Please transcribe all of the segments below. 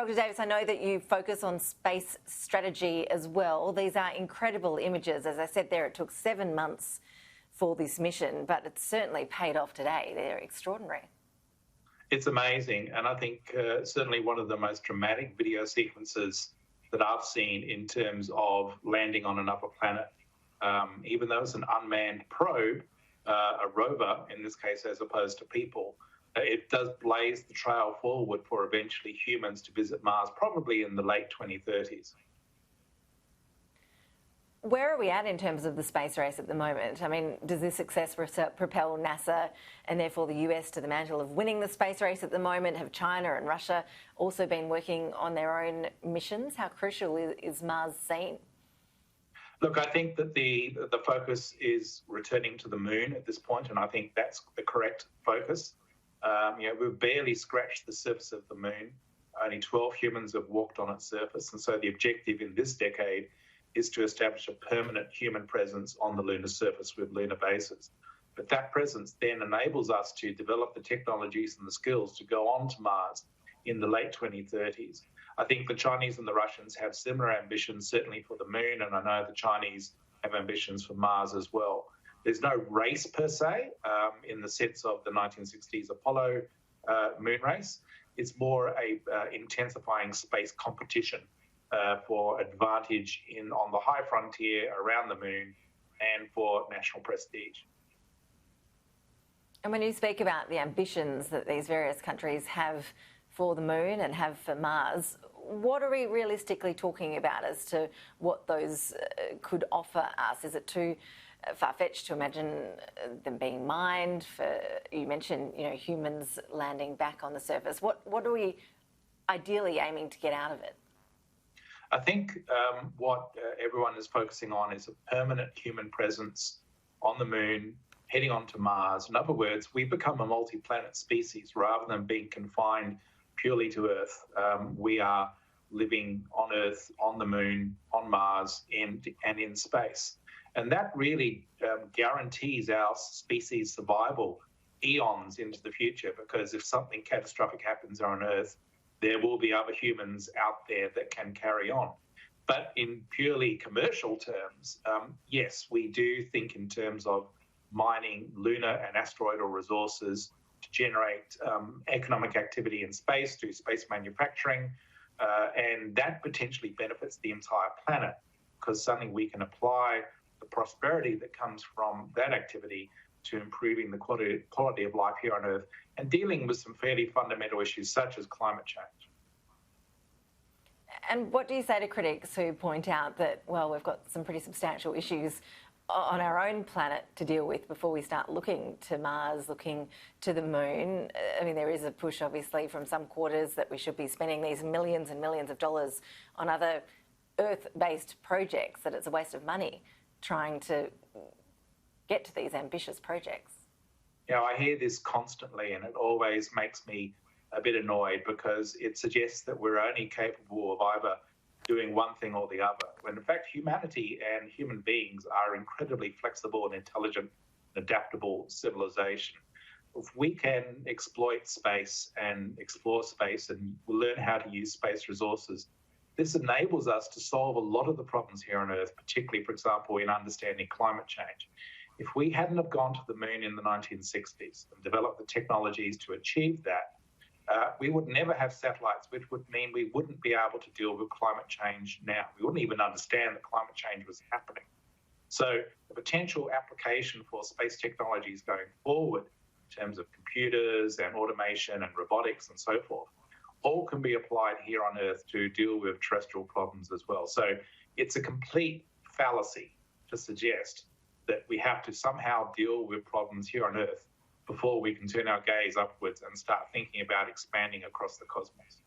Dr. Davis, I know that you focus on space strategy as well. These are incredible images. As I said there, it took 7 months for this mission, but it's certainly paid off today. They're extraordinary. It's amazing, and I think certainly one of the most dramatic video sequences that I've seen in terms of landing on another planet. Even though it's an unmanned probe, a rover in this case, as opposed to people, it does blaze the trail forward for eventually humans to visit Mars, probably in the late 2030s. Where are we at in terms of the space race at the moment? I mean, does this success propel NASA and therefore the US to the mantle of winning the space race at the moment? Have China and Russia also been working on their own missions? How crucial is Mars seen? Look, I think that the focus is returning to the moon at this point, and I think that's the correct focus. We've barely scratched the surface of the moon. Only 12 humans have walked on its surface, and so the objective in this decade is to establish a permanent human presence on the lunar surface with lunar bases. But that presence then enables us to develop the technologies and the skills to go on to Mars in the late 2030s. I think the Chinese and the Russians have similar ambitions, certainly for the moon, and I know the Chinese have ambitions for Mars as well. There's no race per se in the sense of the 1960s Apollo moon race. It's more a intensifying space competition for advantage on the high frontier around the moon and for national prestige. And when you speak about the ambitions that these various countries have for the moon and have for Mars, what are we realistically talking about as to what those could offer us? Is it too far-fetched to imagine them being mined? You mentioned, humans landing back on the surface. What are we ideally aiming to get out of it? I think what everyone is focusing on is a permanent human presence on the moon, heading on to Mars. In other words, we become a multi-planet species rather than being confined purely to Earth. We are living on Earth, on the moon, on Mars, and in space. And that really guarantees our species survival eons into the future, because if something catastrophic happens on Earth, there will be other humans out there that can carry on. But in purely commercial terms, yes, we do think in terms of mining lunar and asteroidal resources to generate economic activity in space through space manufacturing, and that potentially benefits the entire planet, because suddenly we can apply the prosperity that comes from that activity to improving the quality of life here on Earth and dealing with some fairly fundamental issues such as climate change. And what do you say to critics who point out that, well, we've got some pretty substantial issues on our own planet to deal with before we start looking to Mars, looking to the moon? I mean, there is a push, obviously, from some quarters that we should be spending these millions and millions of dollars on other Earth-based projects, that it's a waste of money trying to get to these ambitious projects. I hear this constantly, and it always makes me a bit annoyed, because it suggests that we're only capable of either doing one thing or the other, when in fact humanity and human beings are incredibly flexible and intelligent and adaptable civilization. If we can exploit space and explore space and learn how to use space resources, this enables us to solve a lot of the problems here on Earth, particularly, for example, in understanding climate change. If we hadn't have gone to the moon in the 1960s and developed the technologies to achieve that, we would never have satellites, which would mean we wouldn't be able to deal with climate change now. We wouldn't even understand that climate change was happening. So the potential application for space technologies going forward in terms of computers and automation and robotics and so forth, all can be applied here on Earth to deal with terrestrial problems as well. So it's a complete fallacy to suggest that we have to somehow deal with problems here on Earth before we can turn our gaze upwards and start thinking about expanding across the cosmos.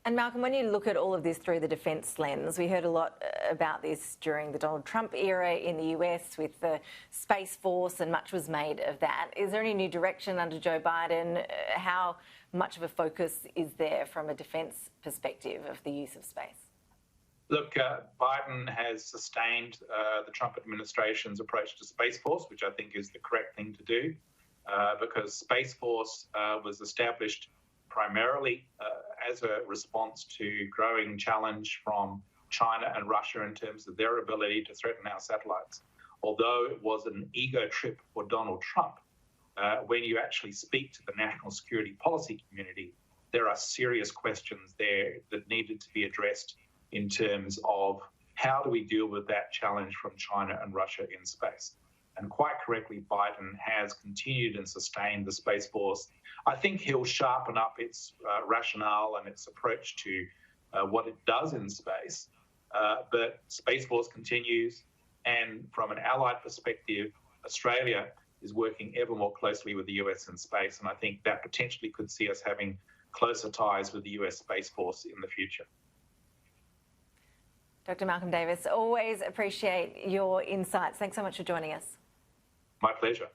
And Malcolm, when you look at all of this through the defence lens, we heard a lot about this during the Donald Trump era in the US with the Space Force, and much was made of that. Is there any new direction under Joe Biden? How much of a focus is there from a defence perspective of the use of space? Look, Biden has sustained the Trump administration's approach to Space Force, which I think is the correct thing to do, because Space Force was established primarily as a response to growing challenge from China and Russia in terms of their ability to threaten our satellites. Although it was an ego trip for Donald Trump, when you actually speak to the national security policy community, there are serious questions there that needed to be addressed in terms of how do we deal with that challenge from China and Russia in space. And quite correctly, Biden has continued and sustained the Space Force. I think he'll sharpen up its rationale and its approach to what it does in space. But Space Force continues, and from an allied perspective, Australia is working ever more closely with the US in space, and I think that potentially could see us having closer ties with the US Space Force in the future. Dr. Malcolm Davis, always appreciate your insights. Thanks so much for joining us. My pleasure.